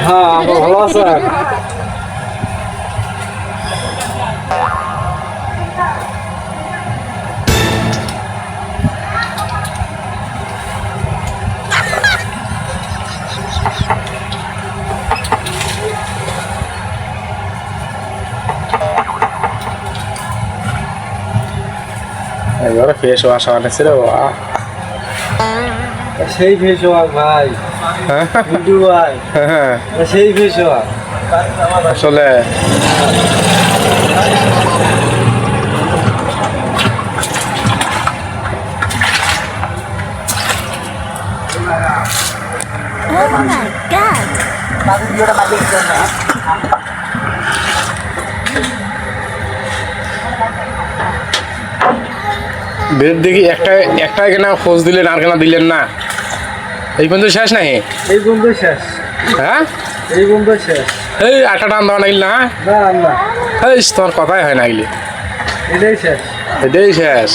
হ্যাঁ ভালো আছেন? এবারে ফেস ওয়াশ আনেছে রে বাবা। সেই ফেস ওয়াশ ভাই, ভিডিও ভাই, সেই ফেস ওয়াশ আসলে Oh my god! বের দেখি একটা কেনা খোঁজ দিলেন আর কেনা দিলেন না, এই পর্যন্ত শেষ নাই? এই বন্ধু শেষ, হ্যাঁ এই বন্ধু শেষ। এই আটা টান দেওয়া নাগিল না? না না, এই তোমার কথাই হয় নাগিলি, এটাই শেষ। এটাই শেষ।